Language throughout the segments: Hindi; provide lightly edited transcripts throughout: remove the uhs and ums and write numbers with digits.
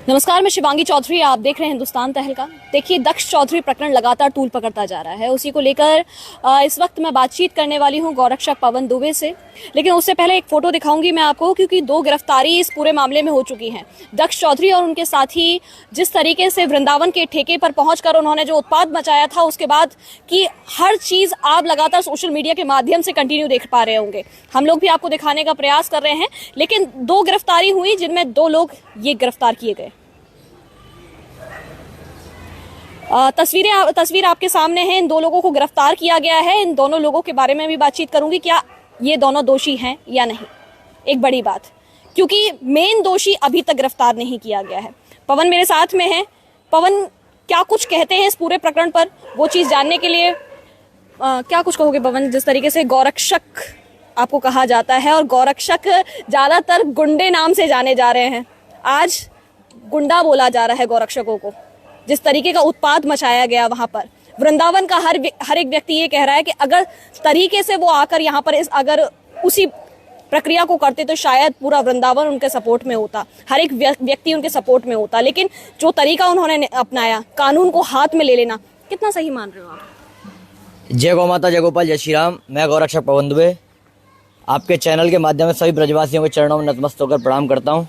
नमस्कार, मैं शिवांगी चौधरी। आप देख रहे हैं हिंदुस्तान तहलका। देखिए, दक्ष चौधरी प्रकरण लगातार तूल पकड़ता जा रहा है। उसी को लेकर इस वक्त मैं बातचीत करने वाली हूं गौरक्षक पवन दुबे से। लेकिन उससे पहले एक फोटो दिखाऊंगी मैं आपको, क्योंकि दो गिरफ्तारी इस पूरे मामले में हो चुकी हैं। दक्ष चौधरी और उनके साथी जिस तरीके से वृंदावन के ठेके पर पहुंचकर उन्होंने जो उत्पात मचाया था, उसके बाद की हर चीज आप लगातार सोशल मीडिया के माध्यम से कंटिन्यू देख पा रहे होंगे। हम लोग भी आपको दिखाने का प्रयास कर रहे हैं। लेकिन दो गिरफ्तारी हुई जिनमें दो लोग ये गिरफ्तार किए गए। तस्वीर आपके सामने है। इन दो लोगों को गिरफ्तार किया गया है। इन दोनों लोगों के बारे में भी बातचीत करूंगी, क्या ये दोनों दोषी हैं या नहीं। एक बड़ी बात, क्योंकि मेन दोषी अभी तक गिरफ्तार नहीं किया गया है। पवन मेरे साथ में है। पवन, क्या कुछ कहते हैं इस पूरे प्रकरण पर, वो चीज जानने के लिए क्या कुछ कहोगे पवन? जिस तरीके से गौरक्षक आपको कहा जाता है और गौरक्षक ज्यादातर गुंडे नाम से जाने जा रहे हैं, आज गुंडा बोला जा रहा है गौरक्षकों को। जिस तरीके का उत्पात मचाया गया वहां पर, वृंदावन का हर एक व्यक्ति ये कह रहा है कि अगर तरीके से वो आकर यहाँ पर अगर उसी प्रक्रिया को करते तो शायद पूरा वृंदावन उनके सपोर्ट में होता, हर एक व्यक्ति उनके सपोर्ट में होता। लेकिन जो तरीका उन्होंने अपनाया, कानून को हाथ में ले लेना, कितना सही मान रहे हो आप? जय गौ माता, जय गोपाल, जय श्री राम। मैं गौरक्षक पवन दुबे आपके चैनल के माध्यम से सभी ब्रजवासियों के चरणों में नतमस्तक होकर प्रणाम करता हूँ।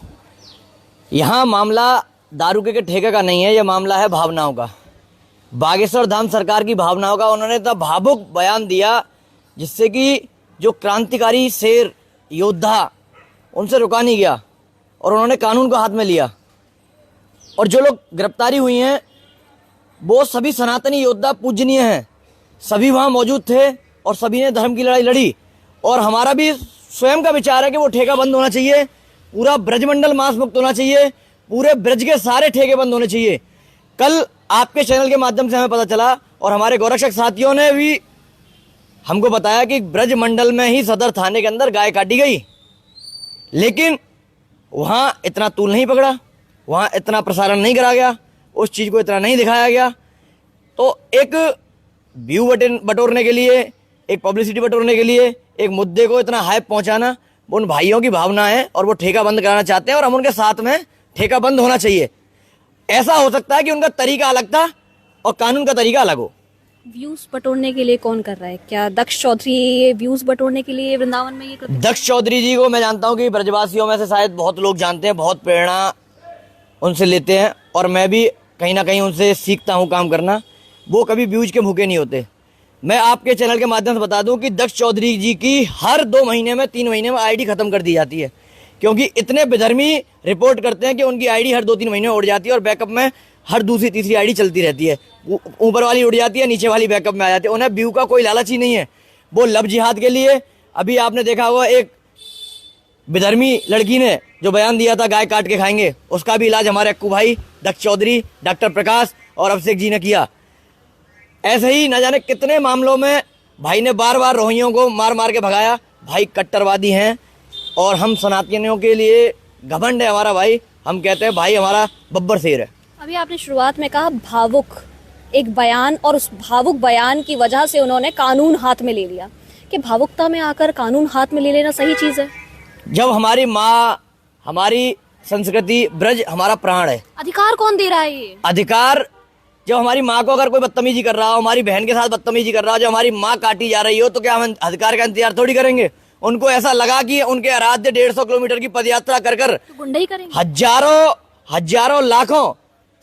यहाँ मामला दारू के ठेके का नहीं है, यह मामला है भावनाओं का। बागेश्वर धाम सरकार की भावनाओं का। उन्होंने तो भावुक बयान दिया जिससे कि जो क्रांतिकारी शेर योद्धा, उनसे रुका नहीं गया और उन्होंने कानून को हाथ में लिया। और जो लोग गिरफ्तारी हुई हैं वो सभी सनातनी योद्धा पूजनीय हैं। सभी वहाँ मौजूद थे और सभी ने धर्म की लड़ाई लड़ी। और हमारा भी स्वयं का विचार है कि वो ठेका बंद होना चाहिए, पूरा ब्रजमंडल मांस मुक्त होना चाहिए, पूरे ब्रज के सारे ठेके बंद होने चाहिए। कल आपके चैनल के माध्यम से हमें पता चला और हमारे गौरक्षक साथियों ने भी हमको बताया कि ब्रज मंडल में ही सदर थाने के अंदर गाय काटी गई, लेकिन वहाँ इतना तूल नहीं पकड़ा, वहाँ इतना प्रसारण नहीं करा गया, उस चीज़ को इतना नहीं दिखाया गया। तो एक व्यू बटोरने के लिए, एक पब्लिसिटी बटोरने के लिए, एक मुद्दे को इतना हाइप पहुँचाना, उन भाइयों की भावना है और वो ठेका बंद कराना चाहते हैं और हम उनके साथ में। ठेका बंद होना चाहिए। ऐसा हो सकता है कि उनका तरीका अलग था और कानून का तरीका अलग हो। व्यूज बटोरने के लिए कौन कर रहा है? क्या दक्ष चौधरी ये व्यूज बटोरने के लिए वृंदावन में ये कर रहे हैं? दक्ष चौधरी जी को मैं जानता हूं कि ब्रजवासियों में से शायद बहुत लोग जानते हैं, बहुत प्रेरणा उनसे लेते हैं और मैं भी कहीं ना कहीं उनसे सीखता हूं काम करना। वो कभी व्यूज के भूखे नहीं होते। मैं आपके चैनल के माध्यम से बता दूं कि दक्ष चौधरी जी की हर 2 महीने में 3 महीने में आईडी खत्म कर दी जाती है, क्योंकि इतने विधर्मी रिपोर्ट करते हैं कि उनकी आईडी हर 2-3 महीने में उड़ जाती है और बैकअप में हर दूसरी तीसरी आईडी चलती रहती है। ऊपर वाली उड़ जाती है, नीचे वाली बैकअप में आ जाती है। उन्हें व्यू का कोई लालच ही नहीं है। वो लव जिहाद के लिए, अभी आपने देखा होगा एक विधर्मी लड़की ने जो बयान दिया था गाय काट के खाएंगे, उसका भी इलाज हमारे अक्कू भाई दक्ष चौधरी, डॉक्टर प्रकाश और अभिषेक जी ने किया। ऐसे ही न जाने कितने मामलों में भाई ने बार बार रोहियों को मार मार के भगाया। भाई कट्टरवादी हैं और हम सनातनियों के लिए घमंड है हमारा भाई। हम कहते हैं भाई हमारा बब्बर शेर है। अभी आपने शुरुआत में कहा भावुक एक बयान, और उस भावुक बयान की वजह से उन्होंने कानून हाथ में ले लिया। कि भावुकता में आकर कानून हाथ में ले लेना सही चीज है? जब हमारी माँ, हमारी संस्कृति, ब्रज हमारा प्राण है। अधिकार कौन दे रहा है ये अधिकार? जब हमारी माँ को अगर कोई बदतमीजी कर रहा हो, हमारी बहन के साथ बदतमीजी कर रहा हो, जब हमारी माँ काटी जा रही हो, तो क्या हम अधिकार का इंतजार थोड़ी करेंगे? उनको ऐसा लगा कि उनके आराध्य 150 किलोमीटर की पदयात्रा कर तो गुंडा ही करेंगे। हजारों लाखों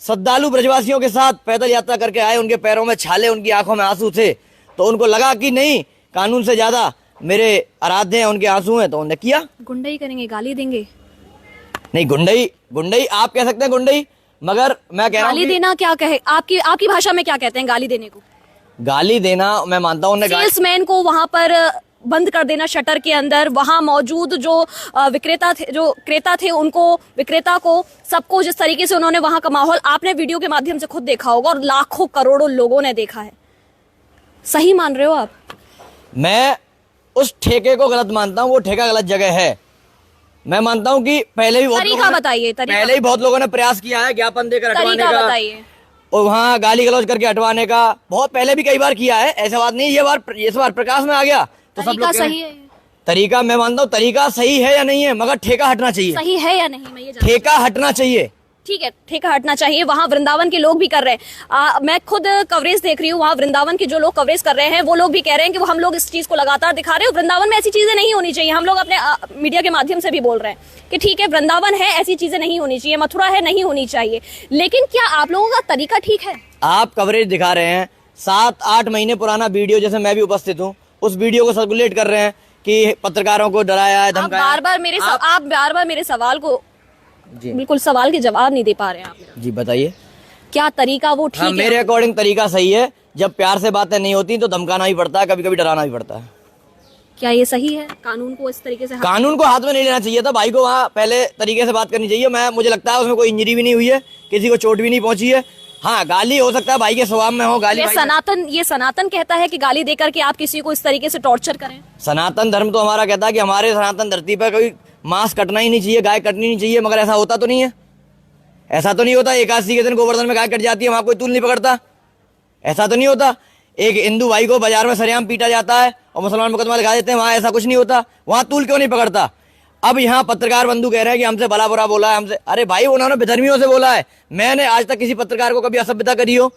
श्रद्धालु ब्रजवासियों के साथ पैदल यात्रा करके आए। उनके पैरों में छाले, उनकी आंखों में आंसू थे। तो उनको लगा कि नहीं, कानून से ज्यादा मेरे आराध्य हैं, उनके आंसू हैं, तो उन्होंने किया। गुंडा ही करेंगे, गाली देंगे? नहीं, गुंडई आप कह सकते हैं गुंडई, मगर मैं कह रहा हूँ गाली देना क्या कहे, आपकी भाषा में क्या कहते हैं गाली देने को? गाली देना मैं मानता हूँ सेल्समैन को वहां पर बंद कर देना शटर के अंदर, वहां मौजूद जो क्रेता थे उनको, विक्रेता को, सबको जिस तरीके से उन्होंने वहां का माहौल आपने वीडियो के माध्यम से खुद देखा होगा और लाखों करोड़ों लोगों ने देखा है। सही मान रहे हो आप? मैं उस ठेके को गलत मानता हूँ। वो ठेका गलत जगह है। मैं मानता हूँ कि पहले भी बहुत लोगों ने प्रयास किया है ज्ञापन देकर हटवाने का, और वहाँ गाली गलौज करके हटवाने का बहुत पहले भी कई बार किया है। ऐसा बात नहीं, इस बार प्रकाश में आ गया तो सब लोग सही है। तरीका मैं मानता हूँ तरीका सही है या नहीं है, मगर ठेका हटना चाहिए। सही है या नहीं, मैं ये ठेका हटना चाहिए। ठीक है, ठेका हटना चाहिए, वहां वृंदावन के लोग भी कर रहे हैं। मैं खुद कवरेज देख रही हूँ, वहां वृंदावन के जो लोग कवरेज कर रहे हैं वो लोग भी कह रहे हैं कि वो हम लोग इस चीज को लगातार दिखा रहे हैं। वृंदावन में ऐसी चीजें नहीं होनी चाहिए। हम लोग अपने मीडिया के माध्यम से भी बोल रहे हैं कि ठीक है, वृंदावन है, ऐसी चीजें नहीं होनी चाहिए, मथुरा है, नहीं होनी चाहिए। लेकिन क्या आप लोगों का तरीका ठीक है? आप कवरेज दिखा रहे हैं, 7-8 महीने पुराना वीडियो, जैसे मैं भी उपस्थित हूँ, उस वीडियो को सर्कुलेट कर रहे हैं कि पत्रकारों को डराया है, धमकाया। आप बार बार मेरे सवाल को बिल्कुल सवाल के जवाब नहीं दे पा रहे हैं आप। जी बताइए, क्या तरीका वो ठीक है? मेरे अकॉर्डिंग तरीका सही है। जब प्यार से बातें नहीं होती तो धमकाना भी पड़ता है, कभी कभी डराना भी पड़ता है। क्या ये सही है? कानून को इस तरीके से कानून को हाथ में नहीं लेना चाहिए था, भाई को वहाँ पहले तरीके से बात करनी चाहिए। मुझे लगता है उसमें कोई इंजरी भी नहीं हुई है, किसी को चोट भी नहीं पहुंची है। हाँ, गाली हो सकता है भाई के स्वभाव में हो, गाली। ये सनातन कहता है कि गाली देकर के आप किसी को इस तरीके से टॉर्चर करें। सनातन धर्म तो हमारा कहता है कि हमारे सनातन धरती पर कोई मांस कटना ही नहीं चाहिए, गाय कटनी नहीं चाहिए, मगर ऐसा होता तो नहीं है। ऐसा तो नहीं होता एकादशी के दिन गोवर्धन में गाय कट जाती है, वहां कोई तूल नहीं पकड़ता। ऐसा तो नहीं होता एक हिंदू भाई को बाजार में सरेआम पीटा जाता है और मुसलमान मुकदमा लगा देते हैं, वहां ऐसा कुछ नहीं होता। वहां तूल क्यों नहीं पकड़ता? अब यहाँ पत्रकार बंधु कह रहे हैं कि हमसे भला बुरा बोला है, हमसे। अरे भाई, उन्होंने बेधर्मियों से बोला है। मैंने आज तक किसी पत्रकार को कभी असभ्यता करी हो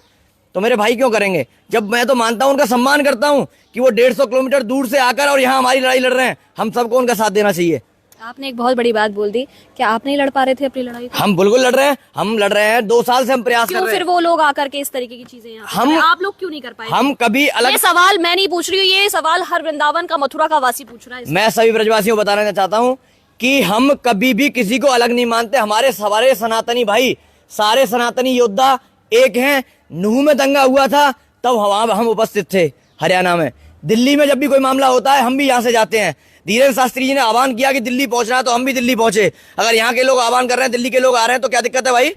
तो मेरे भाई क्यों करेंगे? जब मैं तो मानता हूं, उनका सम्मान करता हूं कि वो 150 किलोमीटर दूर से आकर और यहाँ हमारी लड़ाई लड़ रहे हैं। हम सबको उनका साथ देना चाहिए। आपने एक बहुत बड़ी बात बोल दी। क्या आप नहीं लड़ पा रहे थे अपनी लड़ाई? हम बिल्कुल लड़ रहे हैं, हम लड़ रहे हैं। 2 साल से हम प्रयास कर रहे हैं। फिर वो लोग आकर के इस तरीके की चीजें आप लोग क्यों नहीं कर पाए? हम कभी अलग। ये सवाल मैं नहीं पूछ रही हूँ, ये सवाल हर वृंदावन का, मथुरा का वासी पूछ रहा है। मैं सभी ब्रजवासियों को बताना चाहता हूँ कि हम कभी भी किसी को अलग नहीं मानते। हमारे सारे सनातनी भाई, सारे सनातनी योद्धा एक हैं। नूह में दंगा हुआ था तब वहां हम उपस्थित थे, हरियाणा में। दिल्ली में जब भी कोई मामला होता है हम भी यहाँ से जाते हैं। धीरेन्द्र शास्त्री जी ने आह्वान किया कि दिल्ली पहुंचना है तो हम भी दिल्ली पहुंचे। अगर यहाँ के लोग आह्वान कर रहे हैं, दिल्ली के लोग आ रहे हैं, तो क्या दिक्कत है भाई?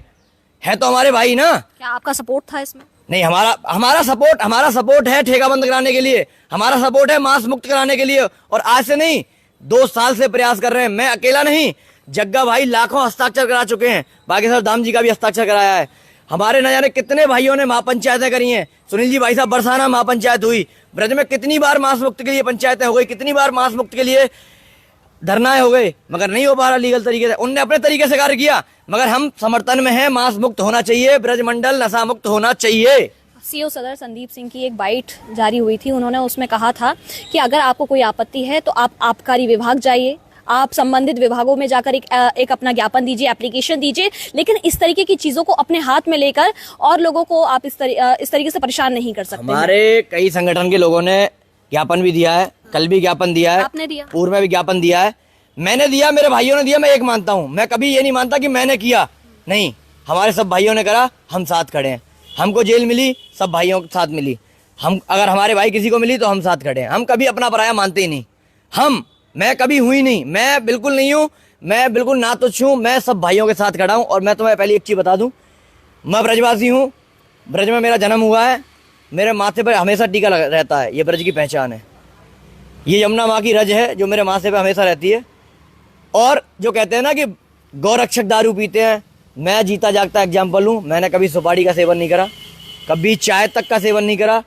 है तो हमारे भाई ना। क्या आपका सपोर्ट था इसमें? नहीं, हमारा सपोर्ट है ठेका बंद कराने के लिए, हमारा सपोर्ट है मांस मुक्त कराने के लिए। और आज से नहीं, 2 साल से प्रयास कर रहे हैं। मैं अकेला नहीं, जग्गा भाई लाखों हस्ताक्षर करा चुके हैं। बागेश्वर धाम जी का भी हस्ताक्षर कराया है। हमारे न जाने कितने भाइयों ने महापंचायतें करी हैं। सुनील जी भाई साहब, बरसाना महापंचायत हुई। ब्रज में कितनी बार मांस मुक्त के लिए पंचायतें हो गई, कितनी बार मांस मुक्त के लिए धरनाएं हो गए, मगर नहीं हो पा रहा लीगल तरीके से। उनने अपने तरीके से कार्य किया, मगर हम समर्थन में हैं। मांस मुक्त होना चाहिए, ब्रज मंडल नशा मुक्त होना चाहिए। सीओ सदर संदीप सिंह की एक बाइट जारी हुई थी। उन्होंने उसमें कहा था कि अगर आपको कोई आपत्ति है तो आप आबकारी विभाग जाइए, आप संबंधित विभागों में जाकर एक अपना ज्ञापन दीजिए, एप्लीकेशन दीजिए। लेकिन इस तरीके की चीजों को अपने हाथ में लेकर और लोगों को आप इस तरीके से परेशान नहीं कर सकते। हमारे कई संगठन के लोगों ने ज्ञापन भी दिया है, कल भी ज्ञापन दिया है, आपने दिया, पूर्व में भी ज्ञापन दिया है, मैंने दिया, मेरे भाइयों ने दिया। मैं एक मानता हूँ, मैं कभी ये नहीं मानता कि मैंने किया, नहीं, हमारे सब भाइयों ने करा, हम साथ खड़े हैं। हमको जेल मिली, सब भाइयों के साथ मिली। हम अगर हमारे भाई किसी को मिली तो हम साथ खड़े हैं। हम कभी अपना पराया मानते ही नहीं। मैं कभी हुई नहीं, मैं बिल्कुल नहीं हूँ, मैं बिल्कुल ना तुच्छ हूँ। मैं सब भाइयों के साथ खड़ा हूँ। और मैं तुम्हें पहले एक चीज़ बता दूँ, मैं ब्रजवासी हूँ, ब्रज में मेरा जन्म हुआ है, मेरे माथे पर हमेशा टीका रहता है। ये ब्रज की पहचान है। ये यमुना माँ की रज है जो मेरे माथे पर हमेशा रहती है। और जो कहते हैं ना कि गौरक्षक दारू पीते हैं, मैं जीता जागता एग्जाम्पल हूँ। मैंने कभी सुपारी का सेवन नहीं करा, कभी चाय तक का सेवन नहीं करा,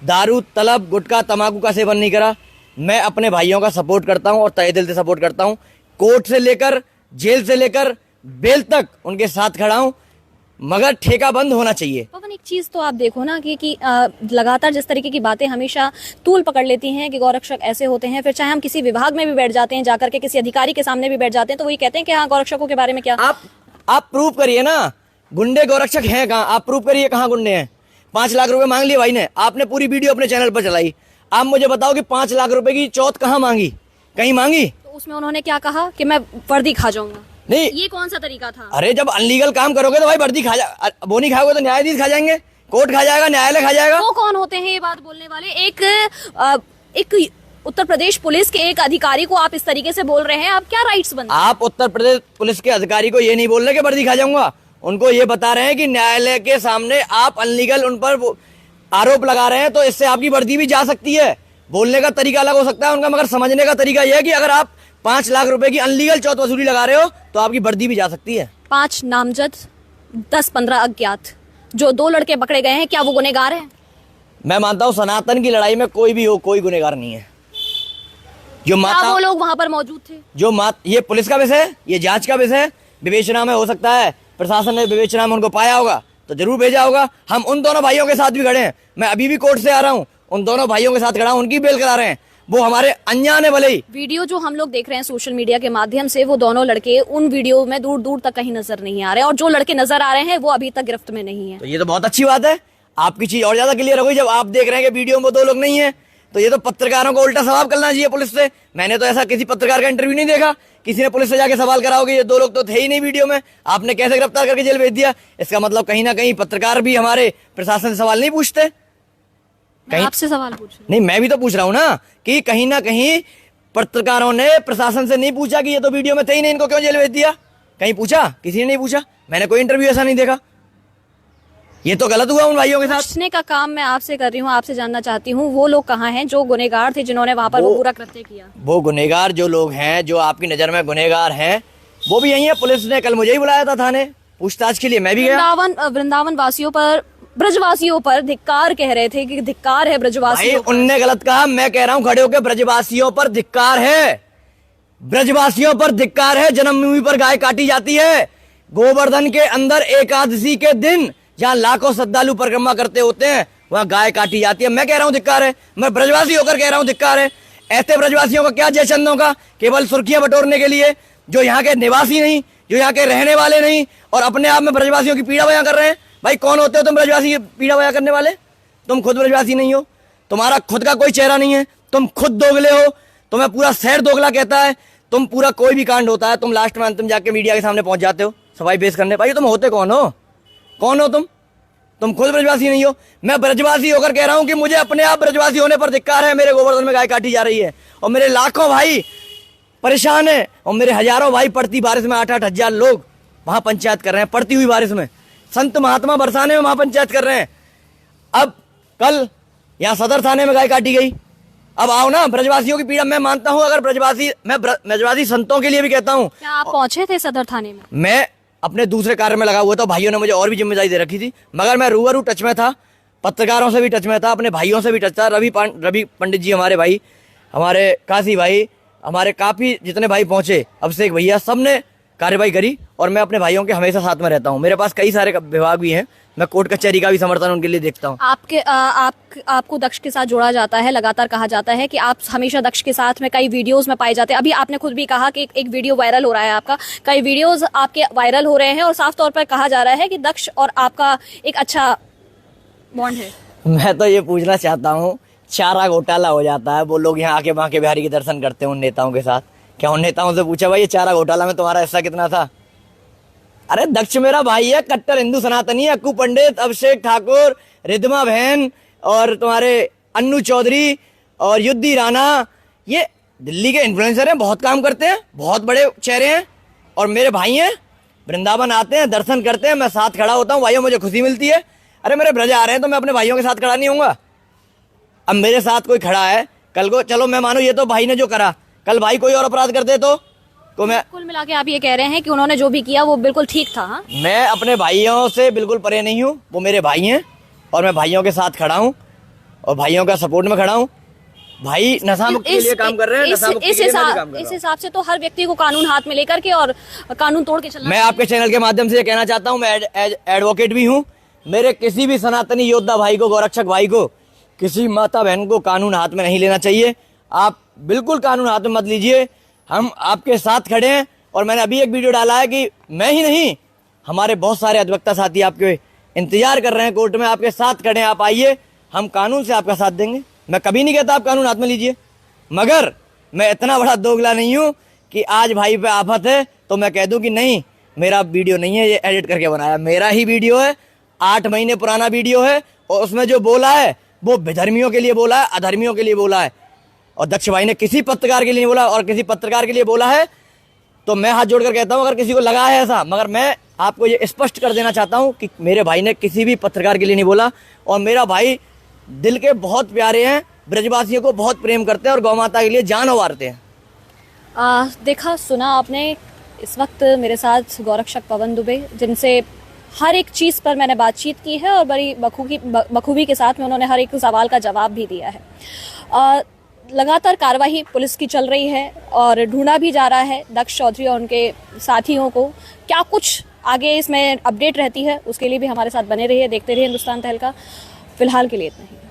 दारू, तलब, गुटखा, तम्बाकू का सेवन नहीं करा। मैं अपने भाइयों का सपोर्ट करता हूँ और तहे दिल से सपोर्ट करता हूँ। कोर्ट से लेकर जेल से लेकर बेल तक उनके साथ खड़ा हूँ, मगर ठेका बंद होना चाहिए। पवन, एक चीज तो आप देखो ना कि लगातार जिस तरीके की बातें हमेशा तूल पकड़ लेती हैं कि गौरक्षक ऐसे होते हैं, फिर चाहे हम किसी विभाग में भी बैठ जाते हैं, जाकर के किसी अधिकारी के सामने भी बैठ जाते हैं, तो वही कहते हैं कि हाँ, गौरक्षकों के बारे में क्या। आप प्रूव करिए ना, गुंडे गौरक्षक हैं कहाँ? आप प्रूव करिए कहाँ गुंडे हैं। 5 लाख रुपए मांग लिए भाई ने, आपने पूरी वीडियो अपने चैनल पर चलाई। आप मुझे बताओ कि 5 लाख रुपए की चौथ कहाँ मांगी? कहीं मांगी? तो उसमें उन्होंने क्या कहा कि मैं वर्दी खा जाऊंगा। नहीं, ये कौन सा तरीका था? अरे जब अनलीगल काम करोगे तो भाई वर्दी खा जा, वो नहीं खाओगे तो न्यायाधीश खा जाएंगे, कोर्ट खा जाएगा, न्यायालय खा जाएगा। वो कौन होते हैं ये बात बोलने वाले? एक उत्तर प्रदेश पुलिस के एक अधिकारी को आप इस तरीके से बोल रहे हैं, आप क्या राइट्स बनते हैं? आप उत्तर प्रदेश पुलिस के अधिकारी को ये नहीं बोल रहे कि वर्दी खा जाऊंगा, उनको ये बता रहे हैं कि न्यायालय के सामने आप अनलीगल उन पर आरोप लगा रहे हैं, तो इससे आपकी वर्दी भी जा सकती है। बोलने का तरीका अलग हो सकता है उनका, मगर समझने का तरीका यह है कि अगर आप 5 लाख रुपए की अनलीगल चौथ वसूली लगा रहे हो तो आपकी वर्दी भी जा सकती है। 5 नामजद, 10-15 अज्ञात, जो 2 लड़के पकड़े गए हैं, क्या वो गुनहगार हैं? मैं मानता हूँ सनातन की लड़ाई में कोई भी हो, कोई गुनहगार नहीं है। जो माता, वो लोग वहां पर मौजूद थे, ये पुलिस का विषय है, ये जांच का विषय है, विवेचना में हो सकता है प्रशासन ने विवेचना में उनको पाया होगा तो जरूर भेजा होगा। हम उन दोनों भाइयों के साथ भी खड़े हैं। मैं अभी भी कोर्ट से आ रहा हूँ, उन दोनों भाइयों के साथ खड़ा हूँ, उनकी बेल करा रहे हैं। वो हमारे अनजान है भले ही। वीडियो जो हम लोग देख रहे हैं सोशल मीडिया के माध्यम से, वो दोनों लड़के उन वीडियो में दूर दूर तक कहीं नजर नहीं आ रहे हैं, और जो लड़के नजर आ रहे हैं वो अभी तक गिरफ्त में नहीं है। तो ये तो बहुत अच्छी बात है। आपकी चीज और ज्यादा क्लियर हो गई जब आप देख रहे हैं कि वीडियो में वो दो लोग नहीं है। तो ये तो पत्रकारों को उल्टा सवाल करना चाहिए पुलिस से। मैंने तो ऐसा किसी पत्रकार का इंटरव्यू नहीं देखा किसी ने पुलिस से जाके सवाल करा होगा ये दो लोग तो थे ही नहीं वीडियो में, आपने कैसे गिरफ्तार करके जेल भेज दिया। इसका मतलब कहीं ना कहीं पत्रकार भी हमारे प्रशासन से सवाल नहीं पूछते। मैं आपसे सवाल पूछ रही हूं। नहीं, मैं भी तो पूछ रहा हूं ना कि कहीं ना कहीं पत्रकारों ने प्रशासन से नहीं पूछा कि ये तो वीडियो में थे ही नहीं, इनको क्यों जेल भेज दिया। कहीं पूछा? किसी ने नहीं पूछा। मैंने कोई इंटरव्यू ऐसा नहीं देखा। ये तो गलत हुआ उन भाइयों के साथ। पूछने का काम मैं आपसे कर रही हूँ, आपसे जानना चाहती हूँ वो लोग कहाँ हैं जो गुनहगार थे जिन्होंने वहां पर वो बुरा कृत्य किया। वो गुनहगार जो लोग हैं, जो आपकी नजर में गुनहगार हैं, वो भी यही है। पुलिस ने कल मुझे ही बुलाया था थाने पूछताछ के लिए, मैं भी गया। वृंदावन वासियों पर, ब्रजवासियों पर धिक्कार कह रहे थे कि धिक्कार है ब्रजवासियों पर। उनने गलत कहा, मैं कह रहा हूँ खड़े होकर ब्रजवासियों पर धिक्कार है। ब्रजवासियों पर धिक्कार है। जन्मभूमि पर गाय काटी जाती है। गोवर्धन के अंदर एकादशी के दिन जहाँ लाखों श्रद्धालु परिक्रमा करते होते हैं वहाँ गाय काटी जाती है। मैं कह रहा हूँ धिक्कार है। मैं ब्रजवासी होकर कह रहा हूँ धिक्कार है। ऐसे ब्रजवासियों का क्या जयचंदों का, केवल सुर्खियां बटोरने के लिए, जो यहाँ के निवासी नहीं, जो यहाँ के रहने वाले नहीं, और अपने आप में ब्रजवासियों की पीड़ा बयां कर रहे हैं। भाई कौन होते हो तुम ब्रजवासी की पीड़ा बयां करने वाले? तुम खुद ब्रजवासी नहीं हो, तुम्हारा खुद का कोई चेहरा नहीं है, तुम खुद दोगले हो, तुम्हें पूरा शहर दोगला कहता है। तुम पूरा कोई भी कांड होता है तुम लास्ट में अंतिम जाके मीडिया के सामने पहुंच जाते हो सफाई पेश करने। भाई तुम होते कौन हो? कौन हो तुम खुद ब्रजवासी नहीं हो। मैं ब्रजवासी होकर कह रहा हूं कि मुझे अपने आप ब्रजवासी होने पर धिक्कार है। मेरे गोवर्धन में गाय काटी जा रही है और मेरे लाखों भाई परेशान है, और मेरे हजारों भाई पड़ती बारिश में 8-8 हजार लोग वहां पंचायत कर रहे हैं। पड़ती हुई बारिश में संत महात्मा बरसाने में वहां पंचायत कर रहे हैं। अब कल यहाँ सदर थाने में गाय काटी गई। अब आओ ना, ब्रजवासियों की पीड़ा मैं मानता हूँ। अगर ब्रजवासी संतों के लिए भी कहता हूँ। क्या आप पहुंचे थे सदर थाने में? मैं अपने दूसरे कार्य में लगा हुआ था, भाइयों ने मुझे और भी जिम्मेदारी दे रखी थी, मगर मैं रूबरू टच में था, पत्रकारों से भी टच में था, अपने भाइयों से भी टच था। रवि पंडित जी हमारे भाई, हमारे काशी भाई, हमारे काफी जितने भाई पहुंचे, अभिषेक भैया, सबने कार्रवाई करी और मैं अपने भाइयों के हमेशा साथ में रहता हूँ। मेरे पास कई सारे विभाग भी हैं, मैं कोर्ट कचहरी का भी समर्थन उनके लिए देखता हूँ। आपको दक्ष के साथ जोड़ा जाता है, लगातार कहा जाता है कि आप हमेशा दक्ष के साथ में कई वीडियोस में पाए जाते हैं। अभी आपने खुद भी कहा कि एक वीडियो वायरल हो रहा है आपका, कई वीडियोस आपके वायरल हो रहे हैं और साफ तौर पर कहा जा रहा है कि दक्ष और आपका एक अच्छा बॉन्ड है। मैं तो ये पूछना चाहता हूँ, चारा घोटाला हो जाता है, वो लोग यहाँ आके बांके बिहारी के दर्शन करते हैं उन नेताओं के साथ, क्या उन नेताओं से पूछा भाई ये चारा घोटाला में तुम्हारा हिस्सा कितना था? अरे दक्ष मेरा भाई है, कट्टर हिंदू सनातनी है। अक्कू पंडित, अभिषेक ठाकुर, रिद्मा बहन और तुम्हारे अन्नू चौधरी और युद्धि राणा, ये दिल्ली के इन्फ्लुएंसर हैं, बहुत काम करते हैं, बहुत बड़े चेहरे हैं और मेरे भाई हैं। वृंदावन आते हैं, दर्शन करते हैं, मैं साथ खड़ा होता हूँ। भाइयों मुझे खुशी मिलती है। अरे मेरे ब्रज आ रहे हैं तो मैं अपने भाइयों के साथ खड़ा नहीं होऊंगा? अब मेरे साथ कोई खड़ा है, कल को चलो मैं मानू ये तो भाई ने जो करा, कल भाई कोई और अपराध करते तो मैं, कुल मिला के आप ये कह रहे हैं कि उन्होंने जो भी किया वो बिल्कुल ठीक था? हाँ? मैं अपने भाइयों से बिल्कुल परे नहीं हूँ, वो मेरे भाई हैं और मैं भाइयों के साथ खड़ा हूँ और भाइयों का सपोर्ट में खड़ा हूँ। भाई नशा मुक्ति के लिए काम कर रहे हैं, नशा मुक्ति के लिए मैं भी काम कर रहा हूं। इस हिसाब से तो हर व्यक्ति को कानून हाथ में लेकर के और कानून तोड़ के चलना। मैं आपके चैनल के माध्यम से ये कहना चाहता हूँ, मैं एडवोकेट भी हूँ। मेरे किसी भी सनातनी योद्धा भाई को, गौरक्षक भाई को, किसी माता बहन को कानून हाथ में नहीं लेना चाहिए। आप बिल्कुल कानून हाथ में मत लीजिए, हम आपके साथ खड़े हैं। और मैंने अभी एक वीडियो डाला है कि मैं ही नहीं, हमारे बहुत सारे अधिवक्ता साथी आपके इंतजार कर रहे हैं कोर्ट में, आपके साथ खड़े हैं। आप आइए, हम कानून से आपका साथ देंगे। मैं कभी नहीं कहता आप कानून हाथ में लीजिए, मगर मैं इतना बड़ा दोगला नहीं हूँ कि आज भाई पे आफत है तो मैं कह दूं कि नहीं मेरा वीडियो नहीं है, ये एडिट करके बनाया। मेरा ही वीडियो है, 8 महीने पुराना वीडियो है और उसमें जो बोला है वो विधर्मियों के लिए बोला है, अधर्मियों के लिए बोला है। और दक्ष भाई ने किसी पत्रकार के लिए नहीं बोला, और किसी पत्रकार के लिए बोला है तो मैं हाथ जोड़कर कहता हूं अगर किसी को लगा है ऐसा, मगर मैं आपको ये स्पष्ट कर देना चाहता हूं कि मेरे भाई ने किसी भी पत्रकार के लिए नहीं बोला। और मेरा भाई दिल के बहुत प्यारे हैं, ब्रजवासियों को बहुत प्रेम करते हैं और गौ माता के लिए जान उबारते हैं। देखा सुना आपने। इस वक्त मेरे साथ गौरक्षक पवन दुबे, जिनसे हर एक चीज़ पर मैंने बातचीत की है और बड़ी बखूबी के साथ में उन्होंने हर एक सवाल का जवाब भी दिया है। लगातार कार्रवाई पुलिस की चल रही है और ढूंढा भी जा रहा है दक्ष चौधरी और उनके साथियों को। क्या कुछ आगे इसमें अपडेट रहती है उसके लिए भी हमारे साथ बने रहिए, देखते रहिए हिंदुस्तान तहलका। फिलहाल के लिए इतना ही।